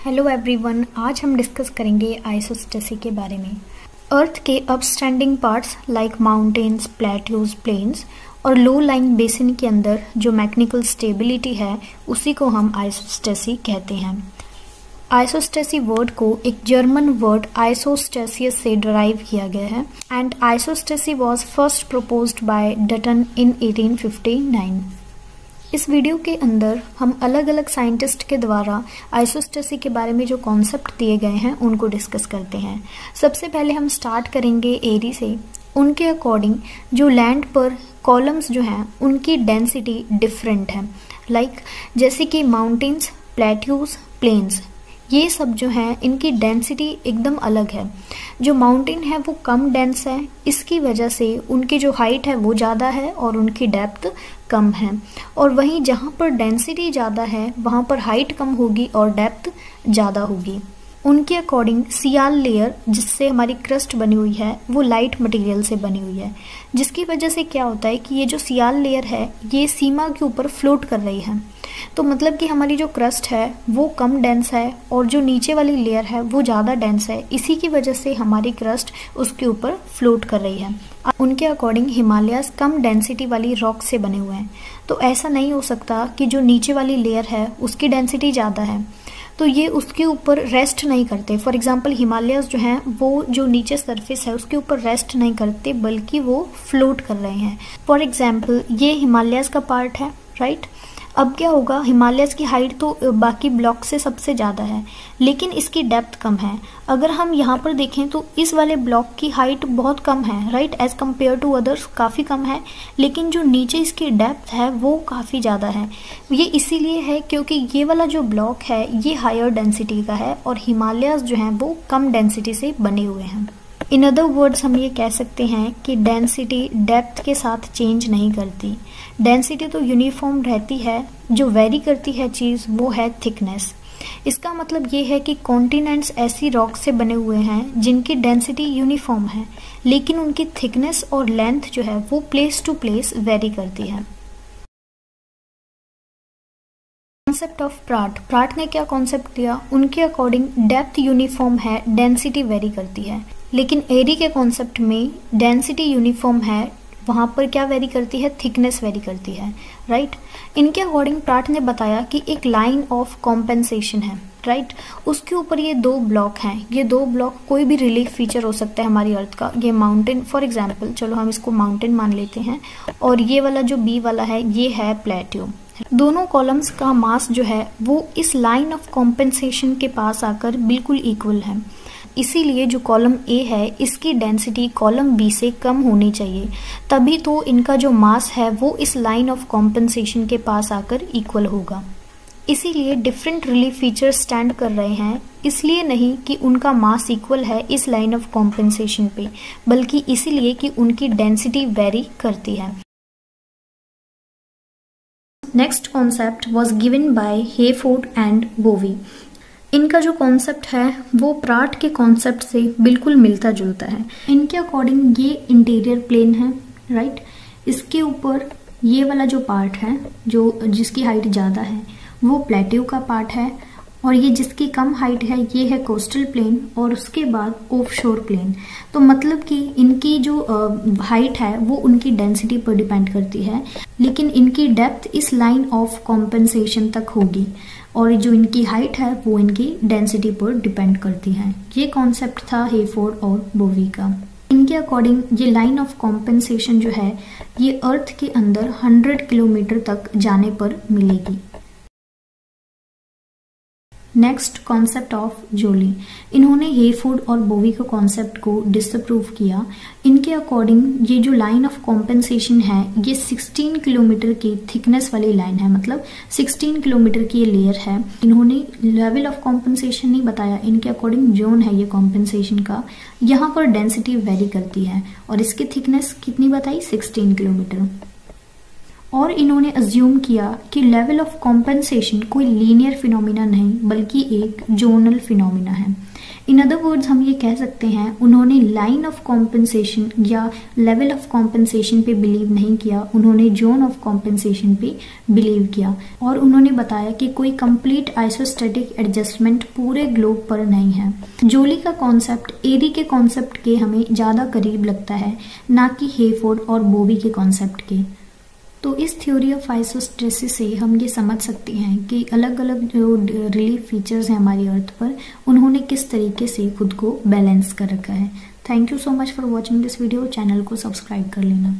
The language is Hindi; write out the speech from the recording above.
हेलो एवरीवन, आज हम डिस्कस करेंगे आइसोस्टेसी के बारे में। अर्थ के upstanding parts like mountains, plateaus, plains और लो लाइंग बेसिन के अंदर जो मैकेनिकल स्टेबिलिटी है उसी को हम आइसोस्टेसी कहते हैं। आइसोस्टेसी वर्ड को एक जर्मन वर्ड आइसोस्टेसियस से डिराइव किया गया है and isostasy was first proposed by Dutton in 1859। इस वीडियो के अंदर हम अलग अलग साइंटिस्ट के द्वारा आइसोस्टेसी के बारे में जो कॉन्सेप्ट दिए गए हैं उनको डिस्कस करते हैं। सबसे पहले हम स्टार्ट करेंगे एरी से। उनके अकॉर्डिंग जो लैंड पर कॉलम्स जो हैं उनकी डेंसिटी डिफरेंट है। जैसे कि माउंटेन्स, प्लेट्यूज, प्लेन्स, ये सब जो हैं इनकी डेंसिटी एकदम अलग है। जो माउंटेन है वो कम डेंस है, इसकी वजह से उनकी जो हाइट है वो ज़्यादा है और उनकी डेप्थ कम है। और वहीं जहाँ पर डेंसिटी ज़्यादा है वहाँ पर हाइट कम होगी और डेप्थ ज़्यादा होगी। उनके अकॉर्डिंग सियाल लेयर जिससे हमारी क्रस्ट बनी हुई है वो लाइट मटेरियल से बनी हुई है, जिसकी वजह से क्या होता है कि ये जो सियाल लेयर है ये सीमा के ऊपर फ्लोट कर रही है। तो मतलब कि हमारी जो क्रस्ट है वो कम डेंस है और जो नीचे वाली लेयर है वो ज़्यादा डेंस है, इसी की वजह से हमारी क्रस्ट उसके ऊपर फ्लोट कर रही है। उनके अकॉर्डिंग हिमालयाज कम डेंसिटी वाली रॉक से बने हुए हैं, तो ऐसा नहीं हो सकता कि जो नीचे वाली लेयर है उसकी डेंसिटी ज़्यादा है तो ये उसके ऊपर रेस्ट नहीं करते। फॉर एग्जांपल हिमालयाज जो हैं वो जो नीचे सरफेस है उसके ऊपर रेस्ट नहीं करते बल्कि वो फ्लोट कर रहे हैं। फॉर एग्जांपल ये हिमालयाज का पार्ट है, राइट। अब क्या होगा, हिमालयाज की हाइट तो बाकी ब्लॉक से सबसे ज़्यादा है लेकिन इसकी डेप्थ कम है। अगर हम यहाँ पर देखें तो इस वाले ब्लॉक की हाइट बहुत कम है, right, as compare to others काफ़ी कम है, लेकिन जो नीचे इसकी डेप्थ है वो काफ़ी ज़्यादा है। ये इसीलिए है क्योंकि ये वाला जो ब्लॉक है ये हायर डेंसिटी का है और हिमालयाज जो हैं वो कम डेंसिटी से बने हुए हैं। इन अदर वर्ड्स हम ये कह सकते हैं कि डेंसिटी डेप्थ के साथ चेंज नहीं करती। डेंसिटी तो यूनिफॉर्म रहती है, जो वेरी करती है चीज़ वो है थिकनेस। इसका मतलब ये है कि कॉन्टिनेंट्स ऐसी रॉक से बने हुए हैं जिनकी डेंसिटी यूनिफॉर्म है लेकिन उनकी थिकनेस और लेंथ जो है वो प्लेस टू प्लेस वेरी करती है। कॉन्सेप्ट ऑफ प्राट ने क्या कॉन्सेप्ट दिया? उनके अकॉर्डिंग डेप्थ यूनिफॉर्म है, डेंसिटी वेरी करती है, लेकिन एरी के कॉन्सेप्ट में डेंसिटी यूनिफॉर्म है, वहाँ पर क्या वेरी करती है? थिकनेस वेरी करती है, राइट। इनके अकॉर्डिंग प्राट ने बताया कि एक लाइन ऑफ कॉम्पेंसेशन है, राइट, उसके ऊपर ये दो ब्लॉक हैं। ये दो ब्लॉक कोई भी रिलीफ फीचर हो सकता है हमारी अर्थ का। ये माउंटेन, फॉर एग्जांपल चलो हम इसको माउंटेन मान लेते हैं, और ये वाला जो बी वाला है ये है प्लेट्यू। दोनों कॉलम्स का मास जो है वो इस लाइन ऑफ कॉम्पेंसेशन के पास आकर बिल्कुल इक्वल है। इसीलिए जो कॉलम ए है इसकी डेंसिटी कॉलम बी से कम होनी चाहिए, तभी तो इनका जो मास है वो इस लाइन ऑफ कॉम्पेंसेशन के पास आकर इक्वल होगा। इसीलिए डिफरेंट रिलीफ फीचर्स स्टैंड कर रहे हैं, इसलिए नहीं कि उनका मास इक्वल है इस लाइन ऑफ कॉम्पेंसेशन पे, बल्कि इसीलिए कि उनकी डेंसिटी वेरी करती है। Next concept was given by Hayford and Bowie. इनका जो कॉन्सेप्ट है वो प्राट के कॉन्सेप्ट से बिल्कुल मिलता जुलता है। इनके अकॉर्डिंग ये इंटीरियर प्लेन है, राइट, इसके ऊपर ये वाला जो पार्ट है जो जिसकी हाइट ज़्यादा है वो प्लेट्यू का पार्ट है, और ये जिसकी कम हाइट है ये है कोस्टल प्लेन, और उसके बाद ऑफशोर प्लेन। तो मतलब कि इनकी जो हाइट है वो उनकी डेंसिटी पर डिपेंड करती है, लेकिन इनकी डेप्थ इस लाइन ऑफ कॉम्पेंसेशन तक होगी, और जो इनकी हाइट है वो इनकी डेंसिटी पर डिपेंड करती है। ये कॉन्सेप्ट था हेफोर्ड और बोवी का। इनके अकॉर्डिंग ये लाइन ऑफ कॉम्पेंसेशन जो है ये अर्थ के अंदर 100 किलोमीटर तक जाने पर मिलेगी। नेक्स्ट कॉन्सेप्ट ऑफ जोली। इन्होंने हेफोर्ड और बोवी के कॉन्सेप्ट को डिसअप्रूव किया। इनके अकॉर्डिंग ये जो लाइन ऑफ कॉम्पेंसेशन है ये 16 किलोमीटर की थिकनेस वाली लाइन है, मतलब 16 किलोमीटर की ये लेयर है। इन्होंने लेवल ऑफ कॉम्पेंसेशन नहीं बताया, इनके अकॉर्डिंग जोन है ये कॉम्पेंसेशन का, यहाँ पर डेंसिटी वेरी करती है, और इसकी थिकनेस कितनी बताई? 16 किलोमीटर। और इन्होंने अज्यूम किया कि लेवल ऑफ कॉम्पेंसेशन कोई लीनियर फिनोमिना नहीं बल्कि एक जोनल फिनोमिना है। इन अदर वर्ड्स हम ये कह सकते हैं उन्होंने लाइन ऑफ कॉम्पेंसेशन या लेवल ऑफ कॉम्पेंसेशन पे बिलीव नहीं किया, उन्होंने जोन ऑफ कॉम्पेंसेशन पे बिलीव किया। और उन्होंने बताया कि कोई कंप्लीट आइसोस्टैटिक एडजस्टमेंट पूरे ग्लोब पर नहीं है। जोली का कॉन्सेप्ट एरी के कॉन्सेप्ट के हमें ज़्यादा करीब लगता है, ना कि हेफोर्ड और बोवी के कॉन्सेप्ट के। तो इस थ्योरी ऑफ आइसोस्टेसिस से हम ये समझ सकते हैं कि अलग अलग जो रिलीफ फीचर्स हैं हमारी अर्थ पर, उन्होंने किस तरीके से खुद को बैलेंस कर रखा है। Thank you so much for watching this video. Channel को सब्सक्राइब कर लेना।